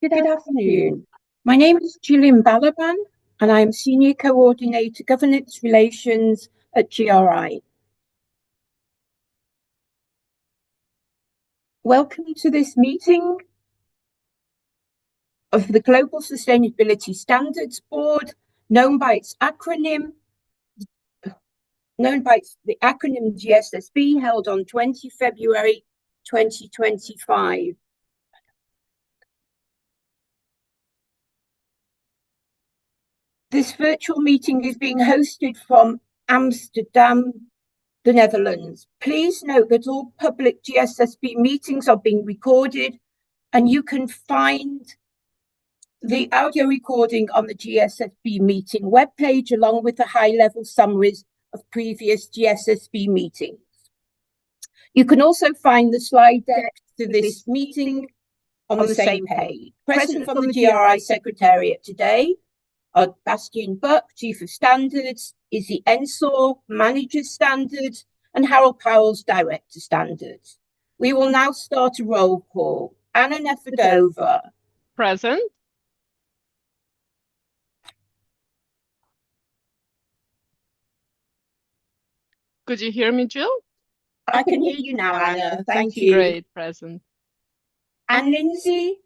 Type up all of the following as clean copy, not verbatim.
Good afternoon. My name is Gillian Balaban, and I am Senior Coordinator Governance Relations at GRI. Welcome to this meeting of the Global Sustainability Standards Board, known by the acronym GSSB, held on 20 February 2025. This virtual meeting is being hosted from Amsterdam, the Netherlands. Please note that all public GSSB meetings are being recorded, and you can find the audio recording on the GSSB meeting webpage, along with the high-level summaries of previous GSSB meetings. You can also find the slide deck to this meeting on the same page. Present from the GRI Secretariat today are Bastian Buck, Chief of Standards, Izzy Ensor, Manager Standards, and Harold Powell's Director Standards. We will now start a roll call. Anna Nefedova. Present. Could you hear me, Jill? I can hear you now, Anna. Thank you. Great, present. And Lindsay?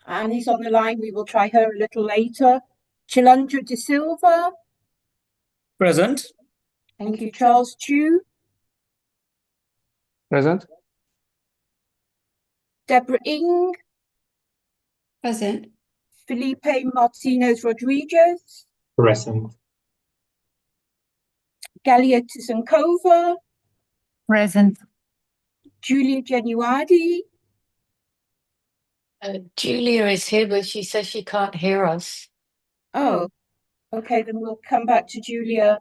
Annie's on the line. We will try her a little later. Chilandra De Silva. Present. Thank you. Charles Chu. Present. Deborah Ing. Present. Felipe Martinez Rodriguez. Present. Galia Tisankova. Present. Julia Genuadi. Julia is here, but she says she can't hear us. Oh, okay, then we'll come back to Julia.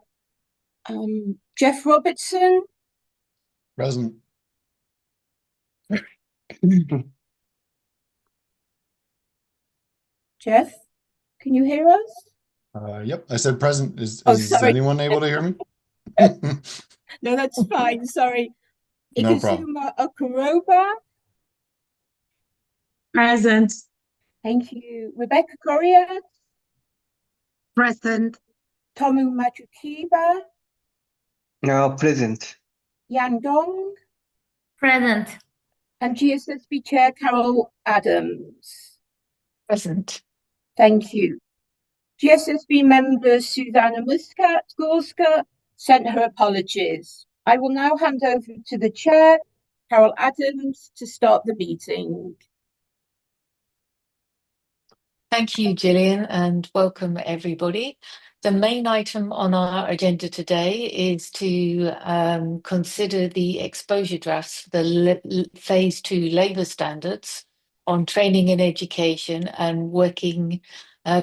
Jeff Robertson. Present. Jeff, can you hear us? Yep, I said present. Is anyone able to hear me? No, that's fine. Sorry. No problem. Ikazuma Okuroba. Present. Thank you. Rebecca Correa. Present. Tomu Majukiba. No, present. Yan Dong. Present. And GSSB Chair Carol Adams. Present. Thank you. GSSB member Susanna Gorska sent her apologies. I will now hand over to the Chair, Carol Adams, to start the meeting. Thank you, Gillian, and welcome everybody. The main item on our agenda today is to consider the exposure drafts for the Phase 2 labour standards on training and education and working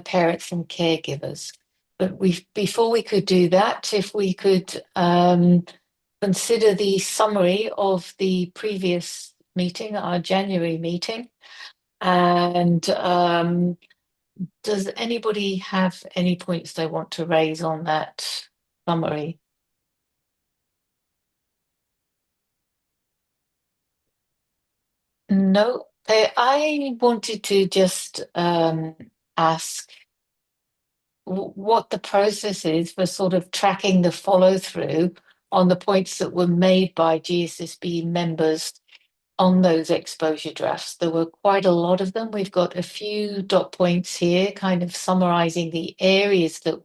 parents and caregivers. But before we could do that, if we could consider the summary of the previous meeting, our January meeting, and does anybody have any points they want to raise on that summary? No, I wanted to just ask what the process is for sort of tracking the follow through on the points that were made by GSSB members on those exposure drafts. There were quite a lot of them. We've got a few dot points here, kind of summarizing the areas that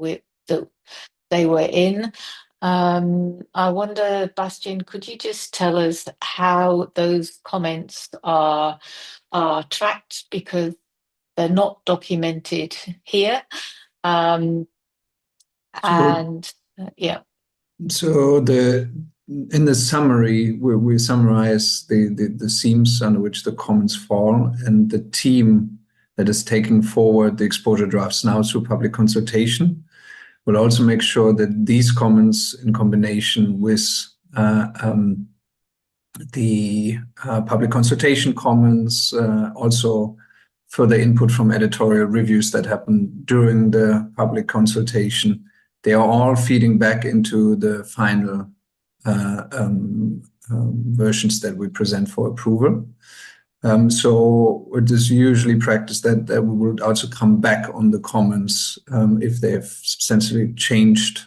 they were in. I wonder, Bastian, could you just tell us how those comments are tracked, because they're not documented here. So in the summary, we summarize the themes under which the comments fall, and the team that is taking forward the exposure drafts now through public consultation will also make sure that these comments, in combination with the public consultation comments, also further input from editorial reviews that happen during the public consultation, they are all feeding back into the final versions that we present for approval. So it is usually practice that we will also come back on the comments if they have substantially changed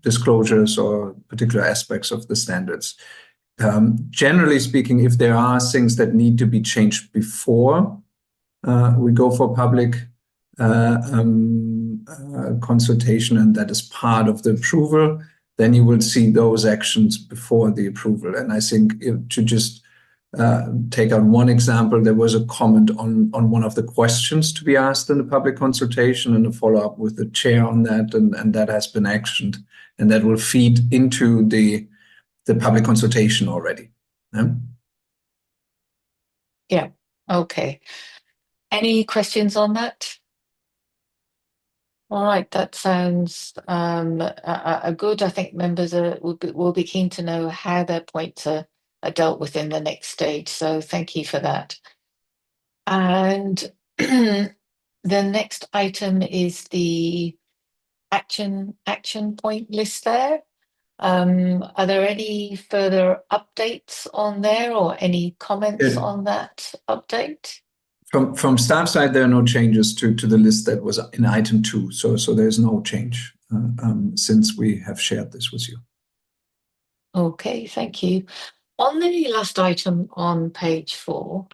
disclosures or particular aspects of the standards. Generally speaking, if there are things that need to be changed before we go for public consultation, and that is part of the approval, then you will see those actions before the approval. And I think to just take out one example, there was a comment on one of the questions to be asked in the public consultation and a follow-up with the chair on that, and that has been actioned, and that will feed into the public consultation already. Yeah, okay. Any questions on that? All right, that sounds good. I think members will be keen to know how their points are dealt with in the next stage. So thank you for that. And the next item is the action point list there. Are there any further updates on there or any comments on that update? From staff side, there are no changes to the list that was in item 2. So there's no change since we have shared this with you. Okay, thank you. On the last item on page 4,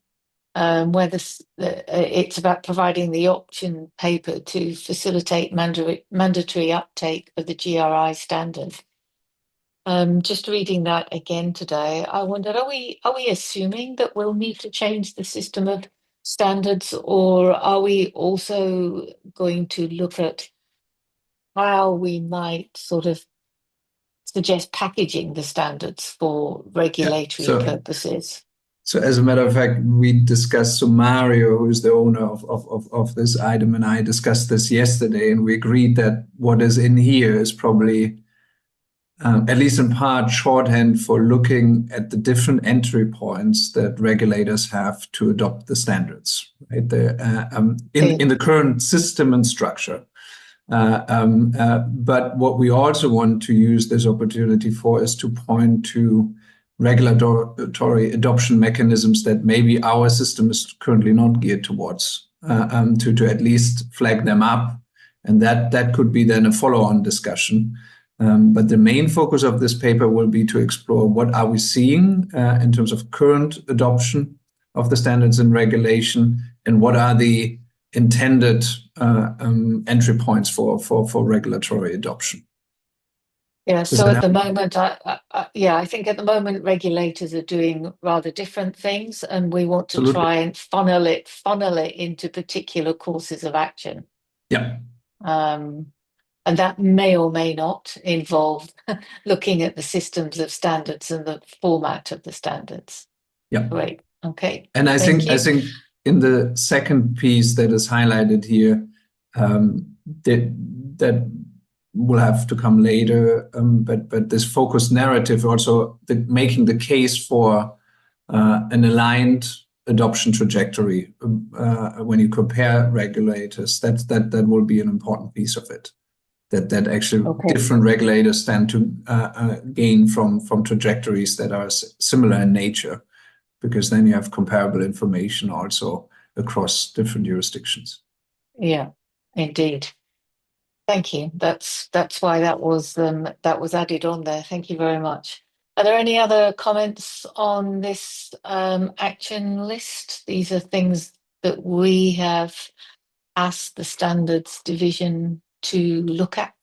where it's about providing the option paper to facilitate mandatory uptake of the GRI standard. Just reading that again today, I wondered, are we assuming that we'll need to change the system of standards, or are we also going to look at how we might sort of suggest packaging the standards for regulatory purposes? So as a matter of fact, we discussed, so Mario, who is the owner of this item, and I discussed this yesterday, and we agreed that what is in here is probably, at least in part, shorthand for looking at the different entry points that regulators have to adopt the standards, right? In the current system and structure. But what we also want to use this opportunity for is to point to regulatory adoption mechanisms that maybe our system is currently not geared towards, to at least flag them up. And that could be then a follow-on discussion. But the main focus of this paper will be to explore what are we seeing in terms of current adoption of the standards and regulation, and what are the intended entry points for regulatory adoption. Yeah, so at the moment, I think at the moment regulators are doing rather different things, and we want to try and funnel it into particular courses of action. Yeah. And that may or may not involve looking at the systems of standards and the format of the standards. Yeah. Great. Okay. And I think in the second piece that is highlighted here, that will have to come later. But this focused narrative also making the case for an aligned adoption trajectory when you compare regulators, that will be an important piece of it. That actually different regulators stand to gain from trajectories that are similar in nature, because then you have comparable information also across different jurisdictions. Yeah, indeed. Thank you. That's why that was added on there. Thank you very much. Are there any other comments on this action list? These are things that we have asked the standards division to look at.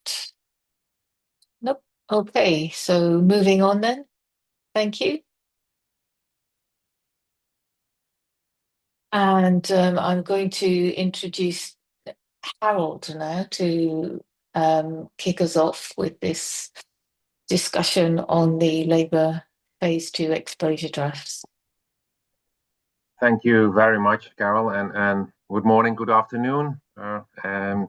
Nope. Okay, so moving on then. Thank you. And I'm going to introduce Harold now to kick us off with this discussion on the Labour Phase 2 exposure drafts. Thank you very much, Carol, and good morning, good afternoon, and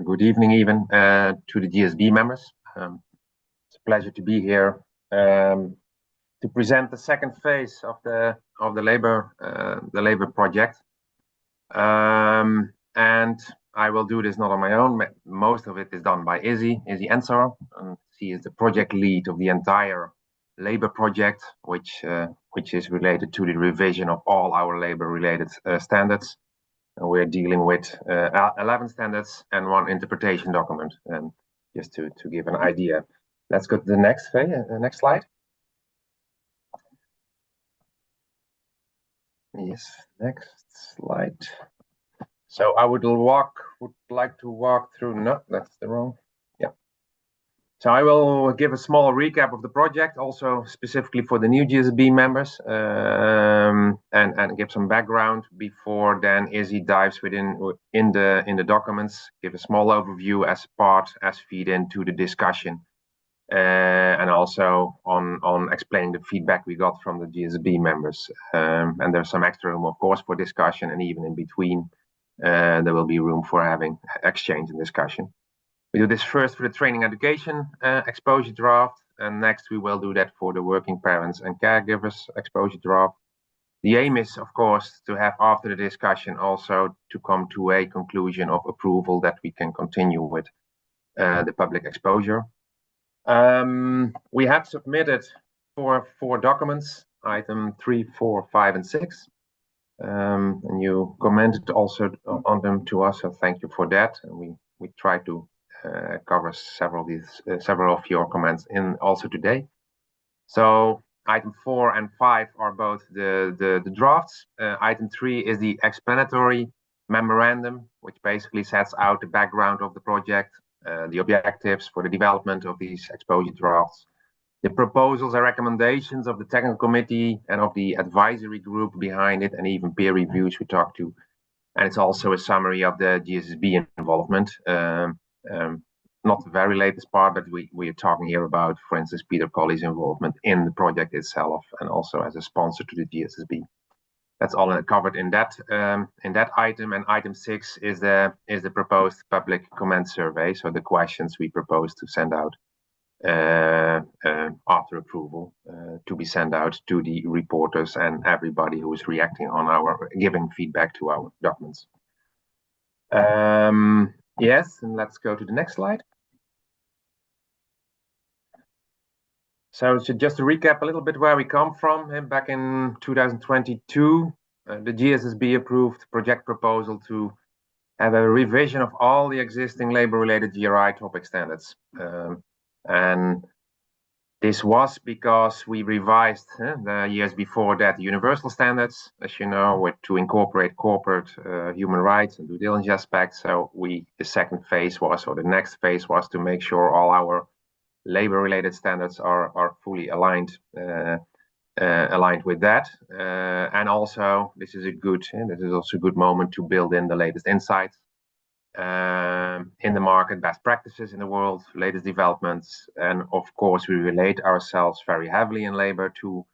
good evening even to the GSB members. It's a pleasure to be here to present the second phase of the Labour project. And I will do this not on my own. Most of it is done by Izzy Ensor, and she is the project lead of the entire labor project, which is related to the revision of all our labor-related standards. And we're dealing with 11 standards and 1 interpretation document. And just to give an idea, let's go to the next slide. Yes, next slide. So I would like to walk through. No, that's the wrong. Yeah. So I will give a small recap of the project, also specifically for the new GSSB members, and give some background before then Izzy dives in the documents, give a small overview as feed into the discussion, and also on explaining the feedback we got from the GSSB members. And there's some extra room, of course, for discussion, and even in between, there will be room for having exchange and discussion. We do this first for the training education exposure draft, and next we will do that for the working parents and caregivers exposure draft. The aim is, of course, to have after the discussion also to come to a conclusion of approval that we can continue with the public exposure. We have submitted four documents, item 3, 4, 5, and 6. And you commented also on them to us, so thank you for that. And we try to cover several of your comments in also today. So item 4 and 5 are both the drafts. Item 3 is the explanatory memorandum, which basically sets out the background of the project, the objectives for the development of these exposure drafts, the proposals and recommendations of the technical committee and of the advisory group behind it, and even peer reviews we talked to. And it's also a summary of the GSSB involvement. Not the very latest part, but we are talking here about, for instance, Peter Colley's involvement in the project itself and also as a sponsor to the GSSB. That's all covered in that item. And item 6 is the proposed public comment survey. So the questions we propose to send out after approval to be sent out to the reporters and everybody who is reacting on our giving feedback to our documents. Yes, and let's go to the next slide. So just to recap a little bit where we come from, back in 2022, the GSSB approved project proposal to have a revision of all the existing labor-related GRI topic standards. And this was because we revised the years before that universal standards, as you know, to incorporate corporate human rights and due diligence aspects. So the second phase was, or the next phase was, to make sure all our labor-related standards are fully aligned with that. And also, this is also a good moment to build in the latest insights in the market, best practices in the world, latest developments, and of course we relate ourselves very heavily in labor to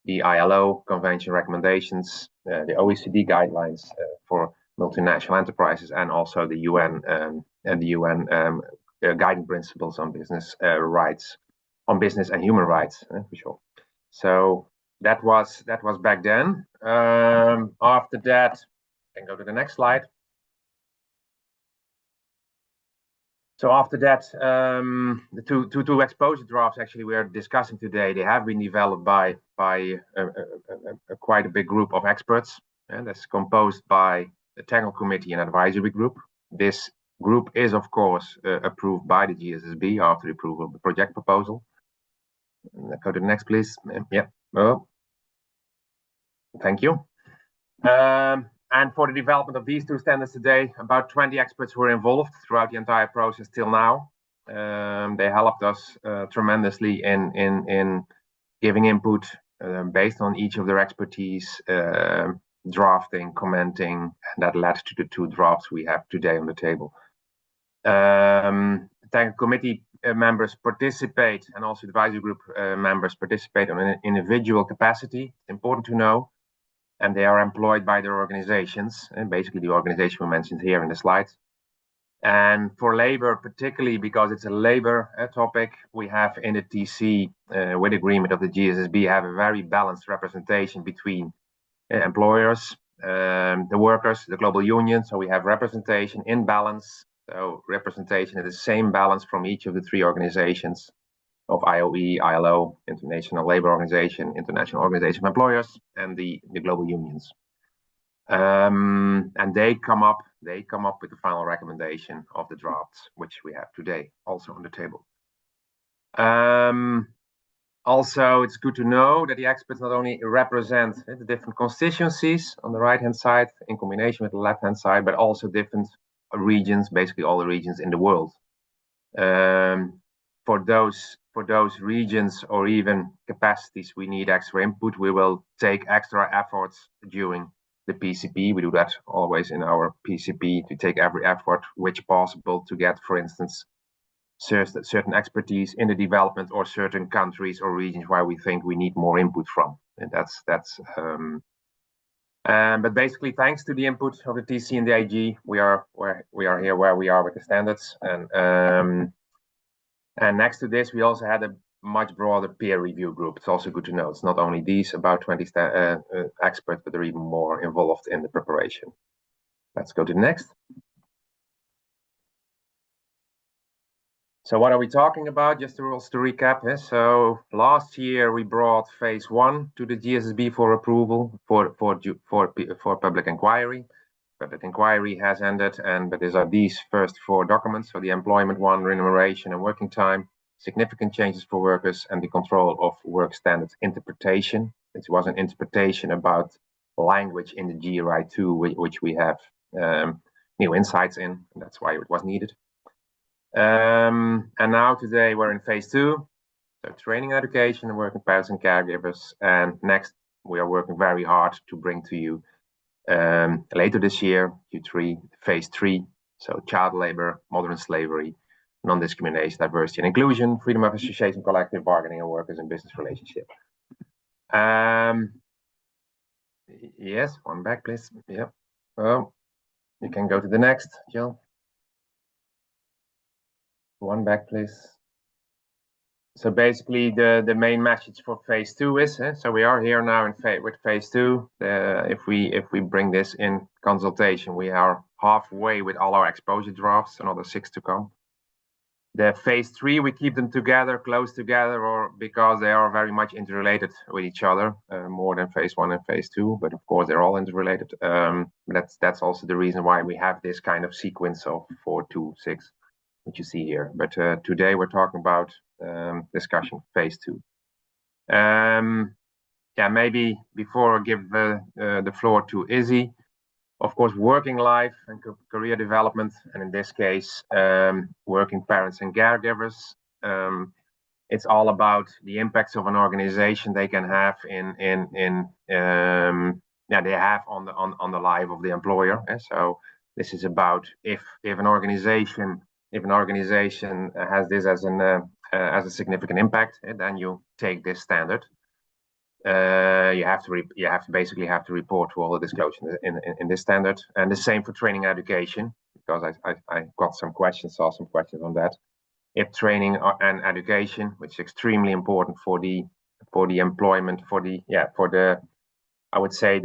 the ILO convention recommendations, the OECD guidelines for multinational enterprises, and also the UN guiding principles on business rights, on business and human rights, for sure. So that was back then. After that, I can go to the next slide. So after that, the two exposure drafts actually we are discussing today, they have been developed by quite a big group of experts, and that's composed by the technical committee and advisory group. This group is, of course, approved by the GSSB after the approval of the project proposal. Go to the next, please. Yeah. Oh. Thank you. And for the development of these two standards today, about 20 experts were involved throughout the entire process till now. They helped us tremendously in giving input based on each of their expertise, drafting, commenting, and that led to the two drafts we have today on the table. Technical committee members participate, and also advisory group members participate on an individual capacity. Important to know. And they are employed by their organizations, and basically the organization we mentioned here in the slides. And for labor, particularly because it's a labor topic, we have in the TC, with agreement of the GSSB, have a very balanced representation between employers, the workers, the global union. So we have representation in balance. So representation in the same balance from each of the three organizations of IOE, ILO, International Labour Organization, International Organization of Employers, and the global unions. And they come up with the final recommendation of the drafts, which we have today also on the table. Also, it's good to know that the experts not only represent the different constituencies on the right-hand side in combination with the left-hand side, but also different regions, basically all the regions in the world. For those regions or even capacities we need extra input, we will take extra efforts during the PCP. We do that always in our PCP to take every effort which possible to get, for instance, certain expertise in the development or certain countries or regions where we think we need more input from. And but basically, thanks to the input of the TC and the IG, we are here where we are with the standards. And next to this, we also had a much broader peer review group. It's also good to know it's not only these about 20 experts, but they're even more involved in the preparation. Let's go to the next. So what are we talking about? Just to recap. So last year we brought phase 1 to the GSSB for approval for public inquiry. Public inquiry has ended, but these first 4 documents. So the employment one, remuneration and working time, significant changes for workers, and the control of work standards interpretation. It was an interpretation about language in the GRI 2, which we have new insights in, and that's why it was needed. And now today we're in phase 2, so training, education, and working parents and caregivers. And next we are working very hard to bring to you later this year, Q3, phase 3, so child labor, modern slavery, non-discrimination, diversity and inclusion, freedom of association, collective bargaining, and workers and business relationship. Yes, one back, please. Yeah. Well, you can go to the next, Jill. One back, please. So basically, the main message for phase 2 is so we are here now with phase 2. If we bring this in consultation, we are halfway with all our exposure drafts, another 6 to come. The phase 3, we keep them together, close together, or because they are very much interrelated with each other, more than phase 1 and phase 2. But of course, they're all interrelated. That's also the reason why we have this kind of sequence of 4, 2, 6. Which you see here, but today we're talking about discussion phase 2. Yeah, maybe before I give the floor to Izzy, of course, working life and career development, and in this case, working parents and caregivers. It's all about the impacts of an organization they can have they have on the life of the employer. And so this is about if an organization has this as a significant impact, then you take this standard. You have to basically report to all the disclosures in this standard, and the same for training and education, because I got some questions, saw some questions on that. If training and education, which is extremely important for the employment, I would say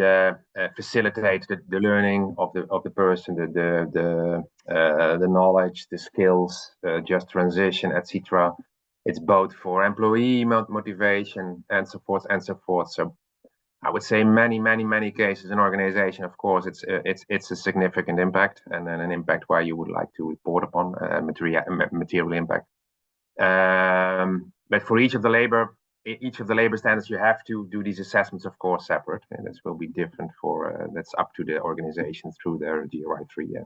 facilitate the learning of the person, the knowledge, the skills, just transition, etc. It's both for employee motivation and so forth and so forth. So I would say many cases in organization, of course, it's a significant impact, and then an impact where you would like to report upon material impact. But for each of the labor standards, you have to do these assessments, of course, separate, and this will be different for that's up to the organization through their GRI 3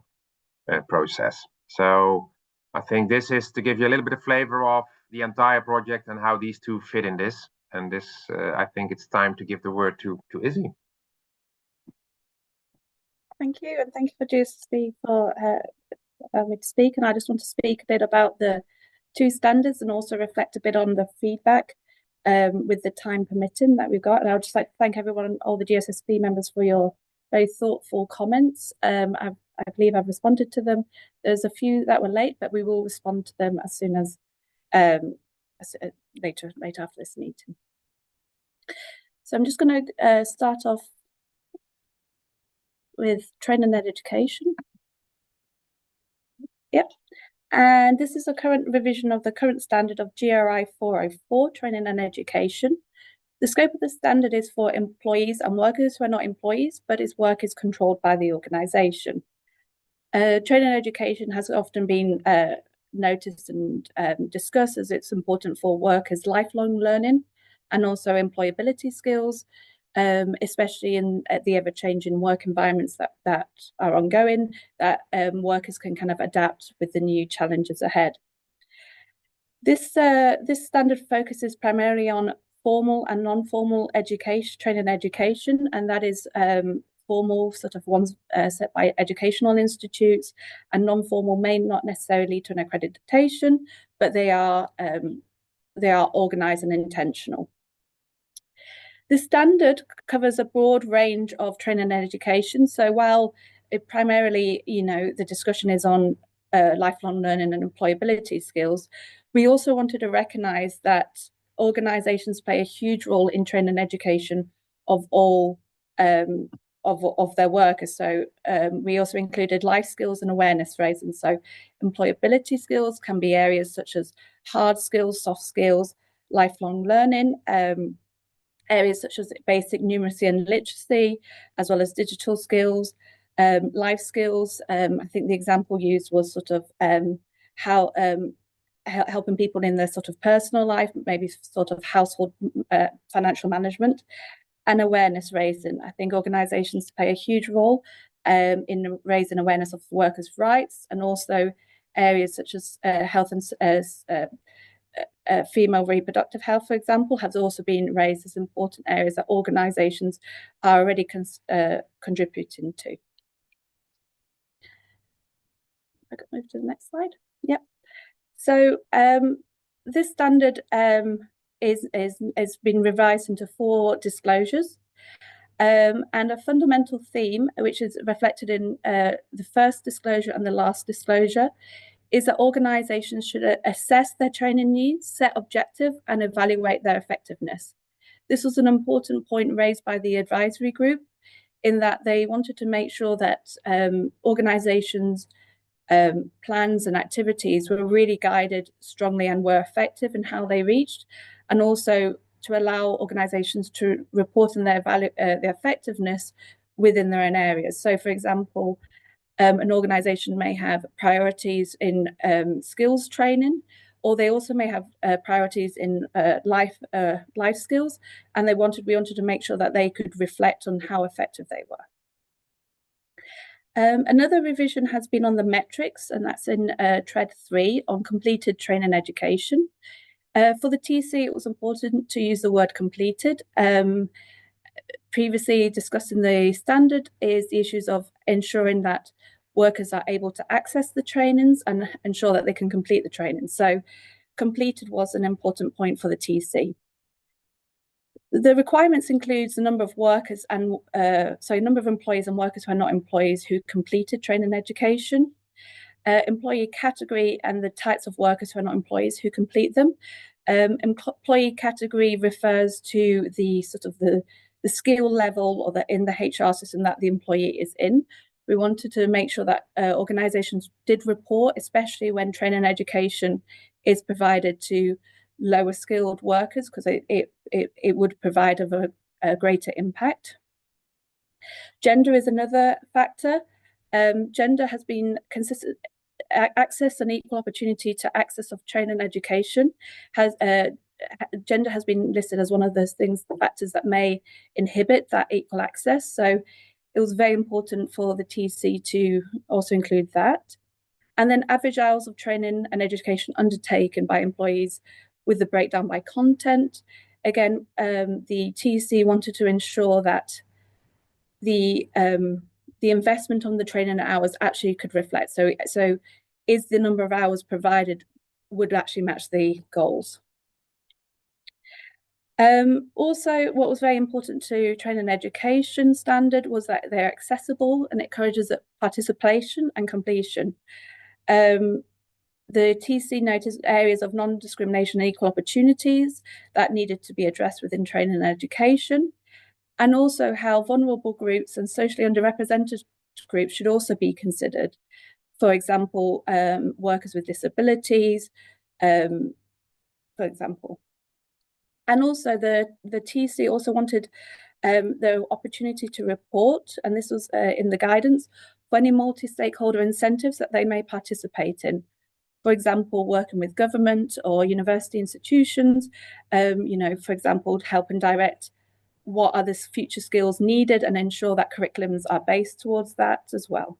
process. So I think this is to give you a little bit of flavor of the entire project and how these two fit in this. And this, I think it's time to give the word to Izzy. Thank you, and thank you for GSSB for me to speak. And I just want to speak a bit about the 2 standards and also reflect a bit on the feedback with the time permitting that we've got. And I would just like to thank everyone, all the GSSB members, for your very thoughtful comments. I believe I've responded to them. There's a few that were late, but we will respond to them as soon as later after this meeting. So I'm just going to start off. with training and education. Yep. And this is a current revision of the current standard of GRI 404, training and education. The scope of the standard is for employees and workers who are not employees, but its work is controlled by the organisation. Training and education has often been noticed and discussed as it's important for workers' lifelong learning and also employability skills, especially in the ever-changing work environments that are ongoing, that workers can kind of adapt with the new challenges ahead. This standard focuses primarily on formal and non-formal education, training and education, and that is formal sort of ones set by educational institutes, and non-formal may not necessarily lead to an accreditation, but they are organised and intentional. The standard covers a broad range of training and education. So while it primarily, the discussion is on lifelong learning and employability skills, we also wanted to recognise that organisations play a huge role in training and education of all of their workers. So we also included life skills and awareness raising. So employability skills can be areas such as hard skills, soft skills, lifelong learning, areas such as basic numeracy and literacy, as well as digital skills, life skills. I think the example used was sort of how helping people in their sort of personal life, maybe sort of household financial management, and awareness raising. I think organisations play a huge role in raising awareness of workers' rights, and also areas such as health and female reproductive health, for example, has also been raised as important areas that organisations are already contributing to. I could move to the next slide. Yep. So this standard has been revised into 4 disclosures, and a fundamental theme, which is reflected in the first disclosure and the last disclosure, is that organisations should assess their training needs, set objectives, and evaluate their effectiveness. This was an important point raised by the advisory group, in that they wanted to make sure that organisations' plans and activities were really guided strongly and were effective in how they reached, and also to allow organisations to report on their effectiveness within their own areas. So, for example, an organisation may have priorities in skills training, or they also may have priorities in life skills, and we wanted to make sure that they could reflect on how effective they were. Another revision has been on the metrics, and that's in Thread 3 on completed training education. For the TC, it was important to use the word completed. Previously discussed in the standard is the issues of ensuring that workers are able to access the trainings and ensure that they can complete the training. So completed was an important point for the TC. The requirements includes the number of workers and number of employees and workers who are not employees who completed training and education, employee category and the types of workers who are not employees who complete them. Employee category refers to the sort of the skill level or in the HR system that the employee is in. We wanted to make sure that organisations did report, especially when training and education is provided to lower skilled workers, because it would provide a greater impact. Gender is another factor. Gender has been consistent. Access and equal opportunity to access of training and education gender has been listed as one of those factors that may inhibit that equal access. So it was very important for the TC to also include that. And then average hours of training and education undertaken by employees with the breakdown by content. Again, the TC wanted to ensure that the investment on the training hours actually could reflect. So is the number of hours provided would actually match the goals. Also, what was very important to training and education standard was that they're accessible and encourages participation and completion. The TC noticed areas of non-discrimination and equal opportunities that needed to be addressed within training and education. and also how vulnerable groups and socially underrepresented groups should also be considered. For example, workers with disabilities, for example. And also the TC also wanted the opportunity to report, and this was in the guidance, for any multi-stakeholder incentives that they may participate in. For example, working with government or university institutions, for example, help and direct what are the future skills needed and ensure that curriculums are based towards that as well.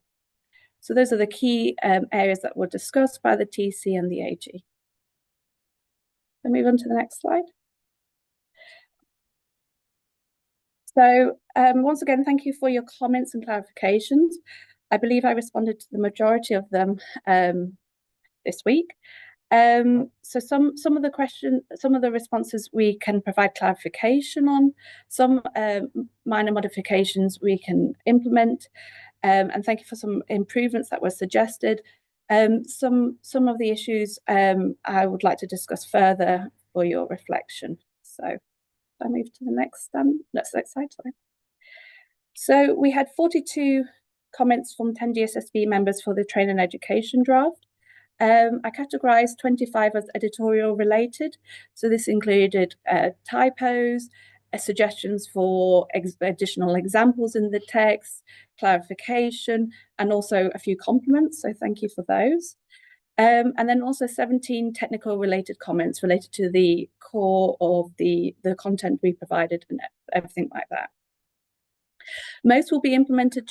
So those are the key areas that were discussed by the TC and the AG. We'll move on to the next slide. So once again, thank you for your comments and clarifications. I believe I responded to the majority of them this week. So some of the responses we can provide clarification on, some minor modifications we can implement, and thank you for some improvements that were suggested. Some of the issues I would like to discuss further for your reflection. So if I move to the next slide, sorry. So we had 42 comments from 10 GSSB members for the training and education draft. I categorized 25 as editorial related. So this included typos, suggestions for additional examples in the text, clarification, and also a few compliments. So thank you for those. And then also 17 technical related comments related to the core of the content we provided and everything like that. Most will be implemented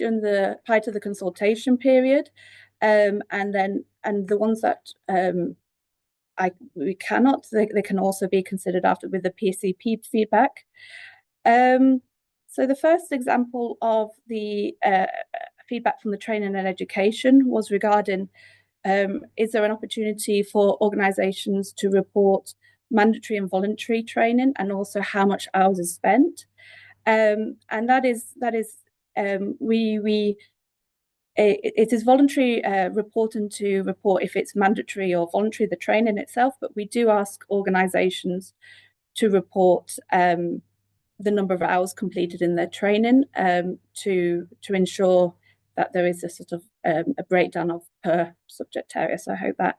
prior to the consultation period. And the ones that we cannot, they can also be considered after with the PCP feedback. So the first example of the feedback from the training and education was regarding is there an opportunity for organisations to report mandatory and voluntary training and also how much hours is spent? And that is it is voluntary reporting to report if it's mandatory or voluntary, the training itself, but we do ask organisations to report the number of hours completed in their training to ensure that there is a sort of a breakdown of per subject area. So I hope that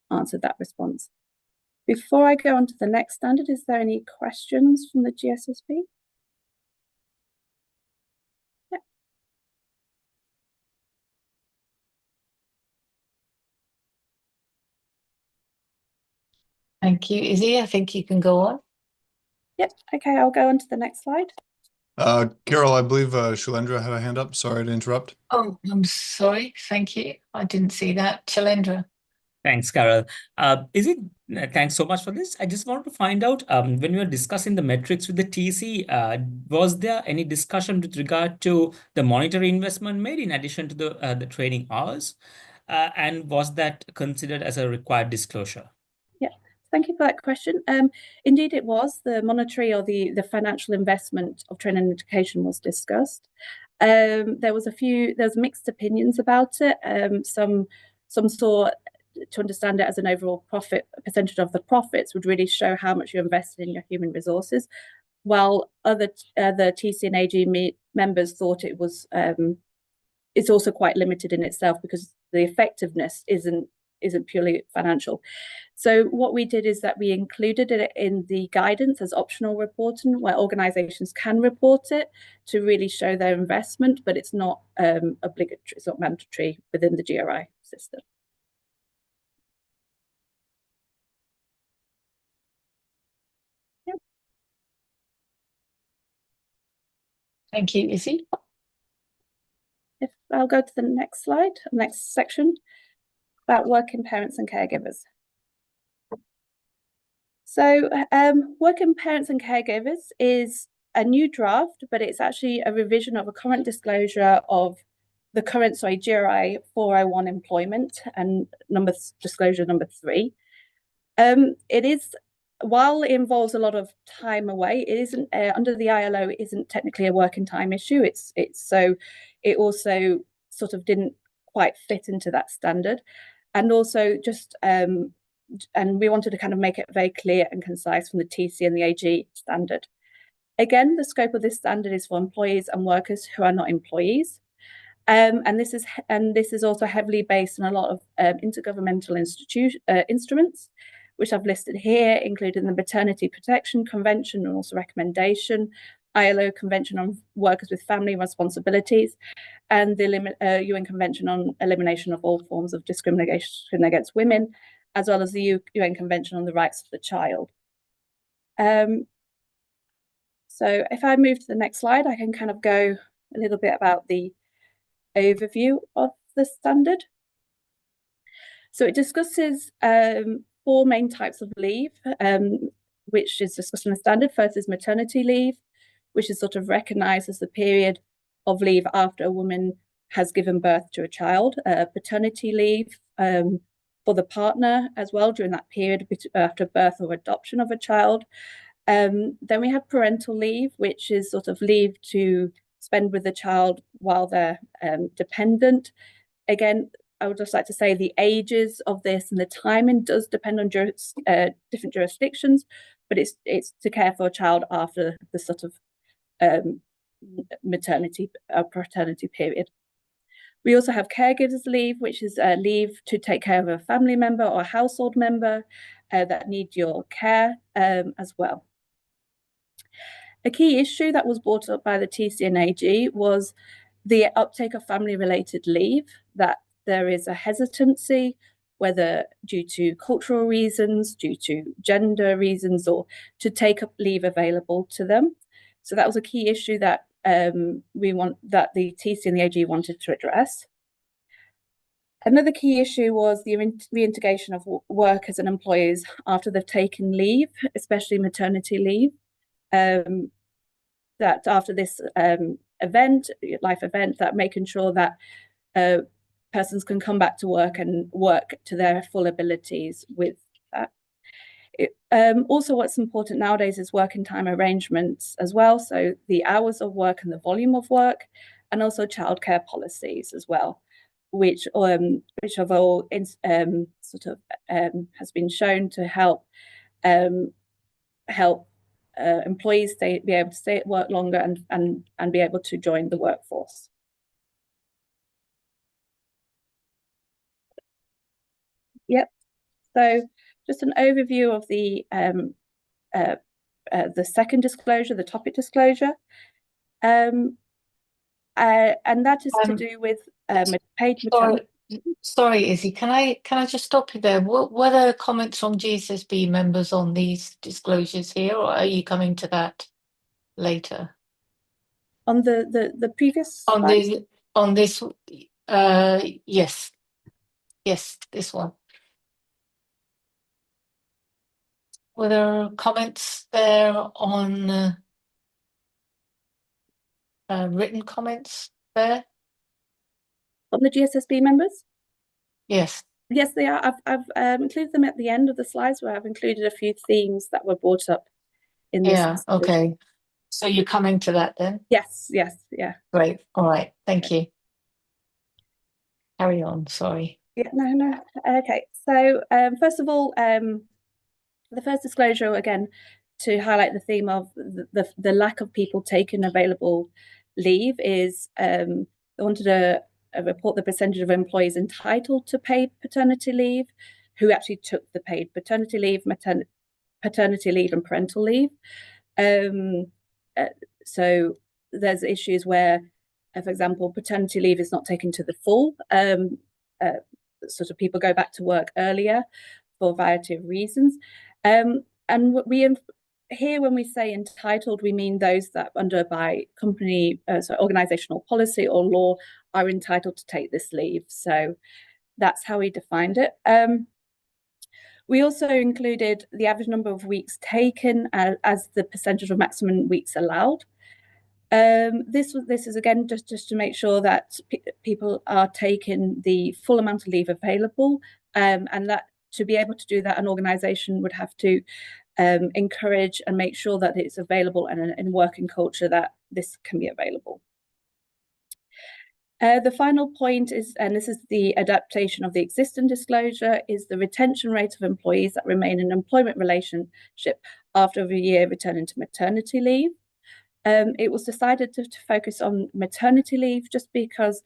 answered that response. Before I go on to the next standard, is there any questions from the GSSB? Yeah. Thank you, Izzy. I think you can go on. Yep. Okay, I'll go on to the next slide. Carol, I believe Shailendra had a hand up. Sorry to interrupt. Oh, I'm sorry. Thank you. I didn't see that. Shailendra. Thanks, Carol. Thanks so much for this. I just wanted to find out when we were discussing the metrics with the TC, was there any discussion with regard to the monetary investment made in addition to the training hours? And was that considered as a required disclosure? Yeah, thank you for that question. Indeed, it was. The monetary or the financial investment of training and education was discussed. There was mixed opinions about it. Some saw to understand it as an overall profit, a percentage of the profits would really show how much you invested in your human resources, while other TC and AG members thought it was it's also quite limited in itself because the effectiveness isn't purely financial. So what we did is that we included it in the guidance as optional reporting, where organisations can report it to really show their investment, but it's not obligatory, it's not mandatory within the GRI system. Thank you, Izzy. If I'll go to the next slide, next section, about working parents and caregivers. So working parents and caregivers is a new draft, but it's actually a revision of a current disclosure of the current, GRI 401 employment and disclosure number 3. It is, while it involves a lot of time away, it isn't under the ILO. It isn't technically a working time issue. So it also sort of didn't quite fit into that standard, and also just and we wanted to kind of make it very clear and concise from the TC and the AG standard. Again, the scope of this standard is for employees and workers who are not employees. And this is also heavily based on a lot of intergovernmental instruments, which I've listed here, including the Maternity Protection Convention and also recommendation, ILO Convention on Workers with Family Responsibilities, and the UN Convention on Elimination of All Forms of Discrimination Against Women, as well as the UN Convention on the Rights of the Child. So if I move to the next slide, I can kind of go a little bit about the overview of the standard. So it discusses 4 main types of leave, which is discussed in the standard. First is maternity leave, which is sort of recognised as the period of leave after a woman has given birth to a child. Paternity leave for the partner as well during that period after birth or adoption of a child. Then we have parental leave, which is sort of leave to spend with the child while they're dependent. Again, I would just like to say the ages of this and the timing does depend on different jurisdictions, but it's to care for a child after the sort of maternity or paternity period. We also have caregivers leave, which is leave to take care of a family member or a household member that need your care as well. A key issue that was brought up by the TC and AG was the uptake of family-related leave, that there is a hesitancy, whether due to cultural reasons, due to gender reasons, or to take up leave available to them. So that was a key issue that the TC and the AG wanted to address. Another key issue was the reintegration of workers and employees after they've taken leave, especially maternity leave. That after this life event, that making sure that persons can come back to work and work to their full abilities with that. Also, what's important nowadays is working time arrangements as well. So the hours of work and the volume of work, and also childcare policies as well, which have all has been shown to help employees be able to stay at work longer and be able to join the workforce. Yep. So just an overview of the second disclosure, the topic disclosure, and that is to do with paid maternity. Sorry, Izzy, can I just stop you there? Were there comments from GSSB members on these disclosures here, or are you coming to that later? On the previous slide? On this, yes, this one. Were there comments there on written comments there? On the GSSB members? Yes. Yes, they are. I've included them at the end of the slides, where I've included a few themes that were brought up in this. Yeah, okay. So you're coming to that then? Yes, yeah. Great, all right, thank you. Carry on, sorry. Yeah, no. Okay, so first of all, the first disclosure, again, to highlight the theme of the lack of people taking available leave is they wanted to report the percentage of employees entitled to paid paternity leave who actually took the paid paternity leave, paternity leave and parental leave. So there's issues where, for example, paternity leave is not taken to the full. Sort of people go back to work earlier for a variety of reasons. And here, when we say entitled, we mean those that by company, organizational policy or law are entitled to take this leave. So that's how we defined it. We also included the average number of weeks taken as the percentage of maximum weeks allowed. This is again just to make sure that people are taking the full amount of leave available, and that to be able to do that, an organisation would have to encourage and make sure that it's available, and in working culture that this can be available. The final point is, and this is the adaptation of the existing disclosure, is the retention rate of employees that remain in an employment relationship after a year returning to maternity leave. It was decided to focus on maternity leave just because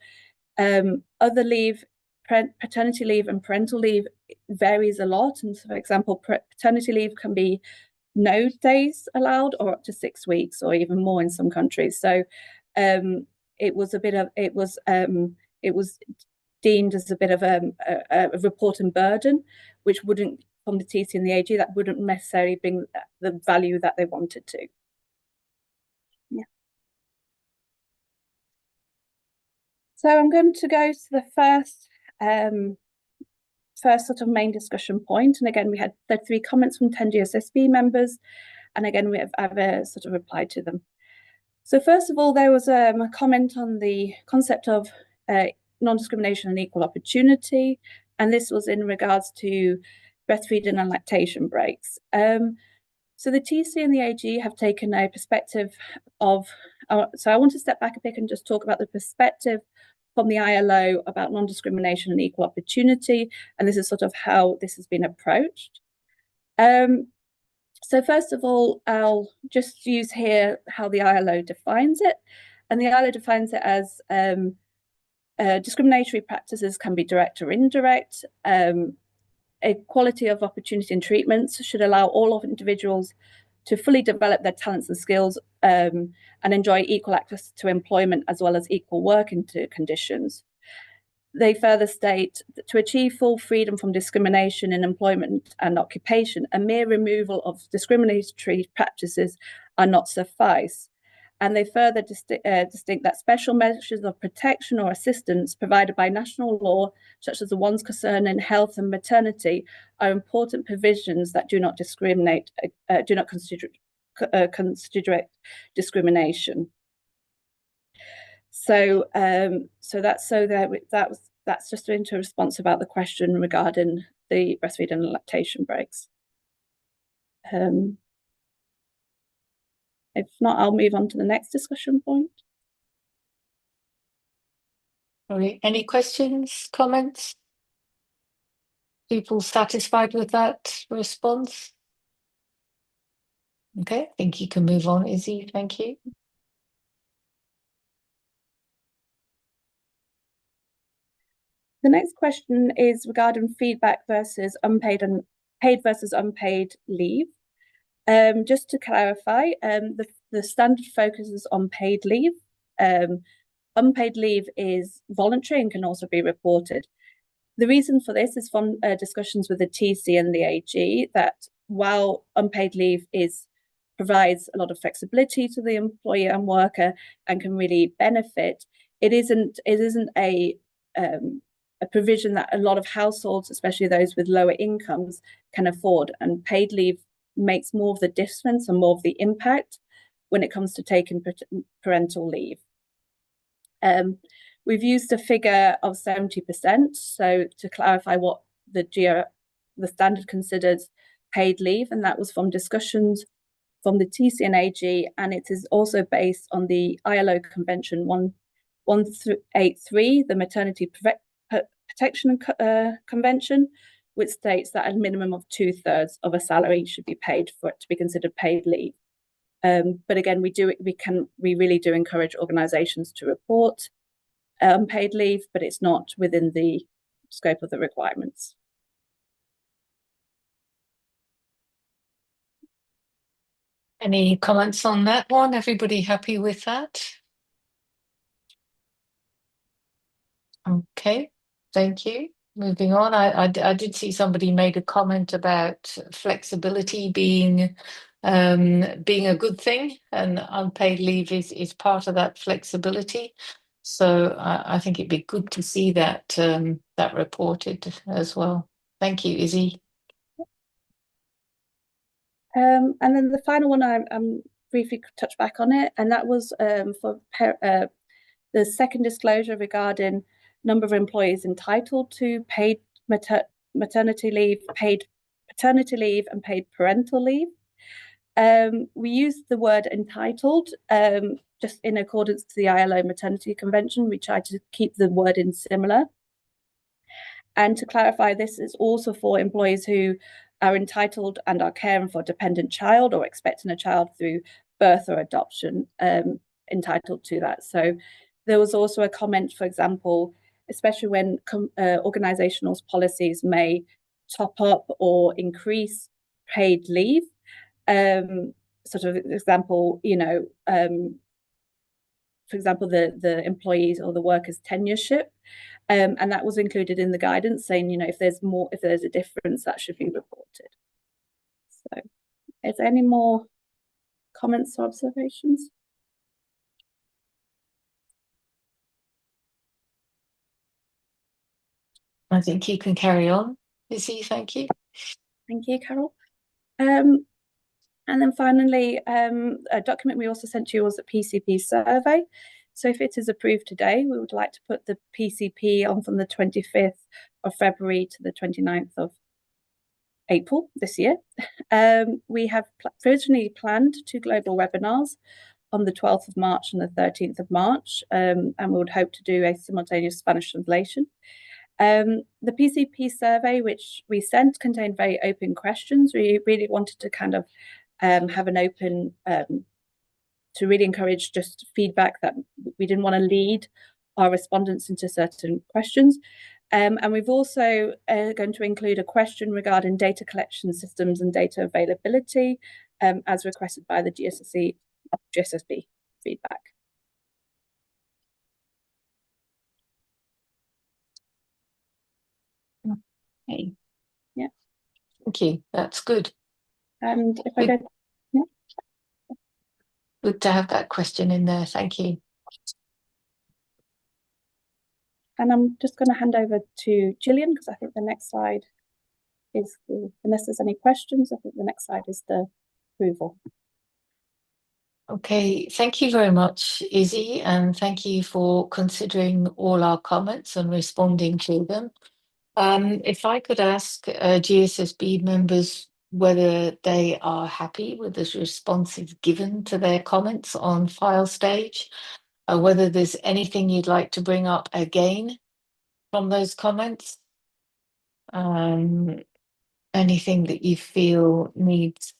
other leave, paternity leave and parental leave varies a lot. And so, for example, paternity leave can be no days allowed or up to 6 weeks or even more in some countries. So it was deemed as a bit of a reporting burden, which wouldn't, from the TC and the AG, that wouldn't necessarily bring the value that they wanted to. Yeah. So I'm going to go to the first sort of main discussion point. And again, we had the 3 comments from 10 GSSB members. And again, I've sort of replied to them. So first of all, there was a comment on the concept of non-discrimination and equal opportunity. And this was in regards to breastfeeding and lactation breaks. So the TC and the AG have taken a perspective of, so I want to step back a bit and just talk about the perspective from the ILO about non-discrimination and equal opportunity. And this is sort of how this has been approached. So first of all, I'll just use here how the ILO defines it. And the ILO defines it as discriminatory practices can be direct or indirect. Equality of opportunity and treatments should allow all of individuals to fully develop their talents and skills and enjoy equal access to employment as well as equal working conditions. They further state that to achieve full freedom from discrimination in employment and occupation, a mere removal of discriminatory practices are not suffice. And they further distinct that special measures of protection or assistance provided by national law, such as the ones concerning health and maternity, are important provisions that do not discriminate, do not consider discrimination. So, that's just into response about the question regarding the breastfeeding and lactation breaks. If not, I'll move on to the next discussion point. Any questions, comments? People satisfied with that response? Okay, I think you can move on, Izzy. Thank you. The next question is regarding feedback versus unpaid and paid versus unpaid leave. Just to clarify, the standard focuses on paid leave. Unpaid leave is voluntary and can also be reported. The reason for this is from discussions with the TC and the AG that while unpaid leave provides a lot of flexibility to the employer and worker and can really benefit, it isn't a provision that a lot of households, especially those with lower incomes, can afford. And paid leave makes more of the difference and more of the impact when it comes to taking parental leave. We've used a figure of 70%. So to clarify what the standard considers paid leave, and that was from discussions from the TC and AG, and it is also based on the ILO Convention 183, the Maternity Protection Convention, which states that a minimum of 2/3 of a salary should be paid for it to be considered paid leave. But again, we really do encourage organisations to report unpaid leave, but it's not within the scope of the requirements. Any comments on that one? Everybody happy with that? Okay, thank you. Moving on, I did see somebody made a comment about flexibility being a good thing, and unpaid leave is part of that flexibility. So I think it'd be good to see that that reported as well. Thank you, Izzy. And then the final one, I'm briefly touch back on it, and that was for the second disclosure regarding number of employees entitled to paid maternity leave, paid paternity leave, and paid parental leave. We used the word entitled just in accordance to the ILO Maternity Convention. We tried to keep the wording similar. And to clarify, this is also for employees who are entitled and are caring for a dependent child or expecting a child through birth or adoption entitled to that. So there was also a comment, for example, especially when organizational policies may top up or increase paid leave. Sort of example, for example, the employees or the workers' tenureship, and that was included in the guidance, saying, if there's a difference, that should be reported. So, is there any more comments or observations? I think you can carry on, Izzy. Thank you. Thank you, Carol. And then finally, a document we also sent to you was a PCP survey. So if it is approved today, we would like to put the PCP on from the 25th of February to the 29th of April this year. We have originally planned 2 global webinars on the 12th of March and the 13th of March, and we would hope to do a simultaneous Spanish translation. The PCP survey, which we sent, contained very open questions. We really wanted to kind of have an open, to really encourage just feedback, that we didn't want to lead our respondents into certain questions. And we've also going to include a question regarding data collection systems and data availability, as requested by the GSSB feedback. Okay. Yeah. Thank you. That's good. And if I go, yeah. Good to have that question in there. Thank you. And I'm just going to hand over to Gillian, because I think the next slide is unless there's any questions, I think the next slide is the approval. Okay, thank you very much, Izzy, and thank you for considering all our comments and responding to them. If I could ask GSSB members whether they are happy with the responses given to their comments on file stage, whether there's anything you'd like to bring up again from those comments, anything that you feel needs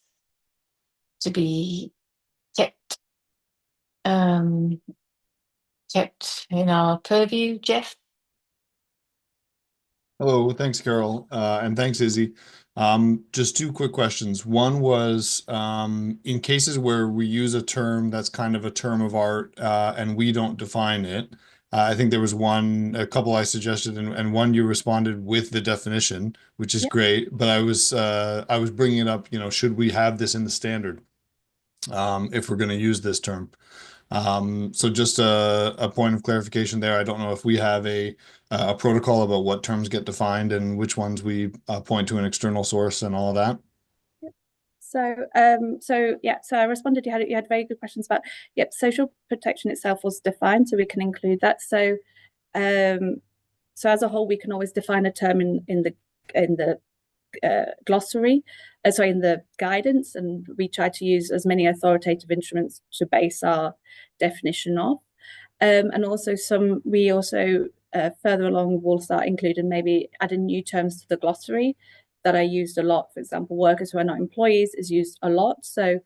to be kept in our purview. Jeff? Hello, thanks, Carol, and thanks, Izzy. Just 2 quick questions. One was, in cases where we use a term that's kind of a term of art, and we don't define it, I think there was a couple I suggested, and one you responded with the definition, which is great. But I was bringing it up, should we have this in the standard, if we're going to use this term? So just a point of clarification there. I don't know if we have a protocol about what terms get defined and which ones we point to an external source and all of that. So I responded. You had very good questions about. Yep, social protection itself was defined, so we can include that. So as a whole, we can always define a term in the glossary, in the guidance, and we try to use as many authoritative instruments to base our definition of. And also we also further along will start including, maybe adding new terms to the glossary that are used a lot. For example, workers who are not employees is used a lot. So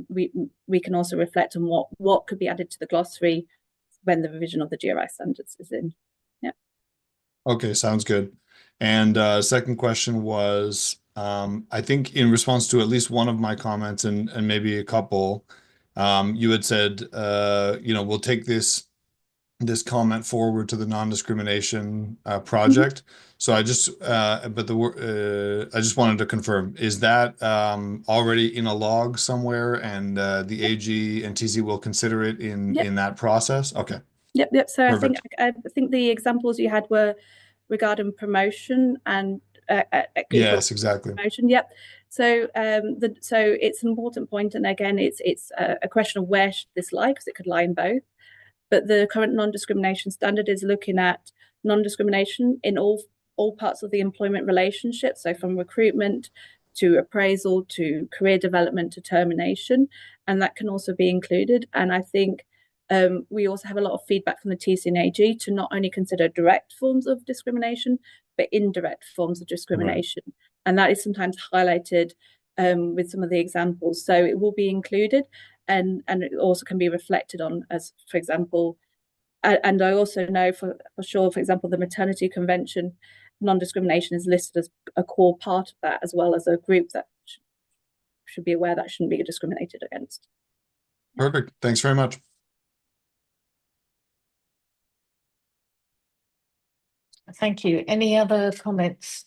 we can also reflect on what could be added to the glossary when the revision of the GRI standards is in. Yeah. Okay, sounds good. And second question was, I think in response to at least one of my comments and maybe a couple, you had said, we'll take this comment forward to the non-discrimination project. So I just wanted to confirm, is that already in a log somewhere, and the AG and TC will consider it in that process? Okay. Yep. So Perfect. I think the examples you had were regarding promotion and yes, exactly. promotion. Yep. So so it's an important point, and again, it's a question of where should this lie, because it could lie in both. But the current non-discrimination standard is looking at non-discrimination in all parts of the employment relationship. So from recruitment to appraisal to career development to termination, and that can also be included. And I think we also have a lot of feedback from the TC and AG to not only consider direct forms of discrimination, but indirect forms of discrimination. Right. And that is sometimes highlighted with some of the examples. So it will be included. and it also can be reflected on as, for example, and I also know for sure, for example, the maternity convention, non-discrimination is listed as a core part of that, as well as a group that should be aware that shouldn't be discriminated against. Perfect. Thanks very much. Thank you. Any other comments?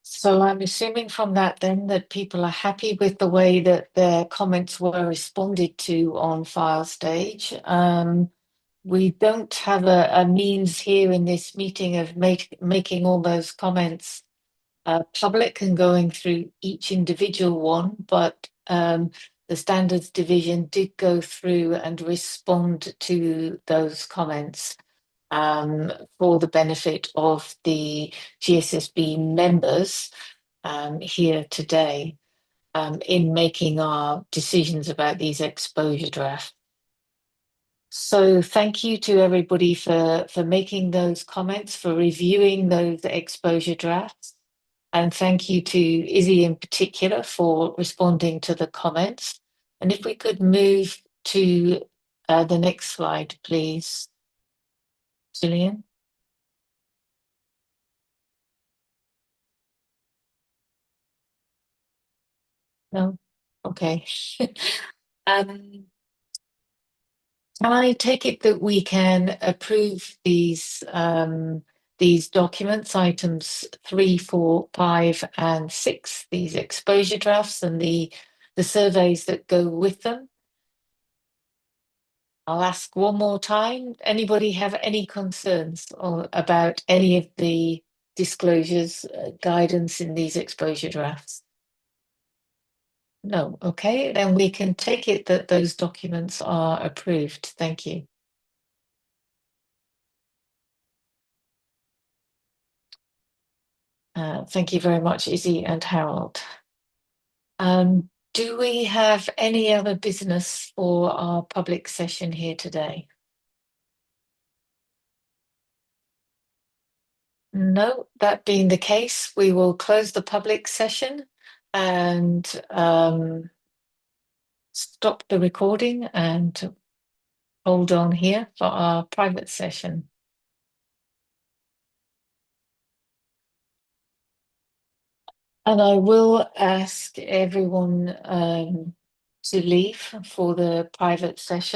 So I'm assuming from that then that people are happy with the way that their comments were responded to on file stage. We don't have a means here in this meeting of making all those comments public and going through each individual one, but the standards division did go through and respond to those comments for the benefit of the GSSB members here today in making our decisions about these exposure drafts. So thank you to everybody for making those comments, for reviewing those exposure drafts. And thank you to Izzy in particular for responding to the comments. And if we could move to the next slide, please, Gillian. No? Okay. Can I take it that we can approve these documents, items 3, 4, 5, and 6, these exposure drafts and the surveys that go with them? I'll ask one more time. Anybody have any concerns about any of the disclosures, guidance in these exposure drafts? No. Okay, then we can take it that those documents are approved. Thank you. Thank you very much, Izzy and Harold. Do we have any other business for our public session here today? No, that being the case, we will close the public session and stop the recording and hold on here for our private session. And I will ask everyone to leave for the private session.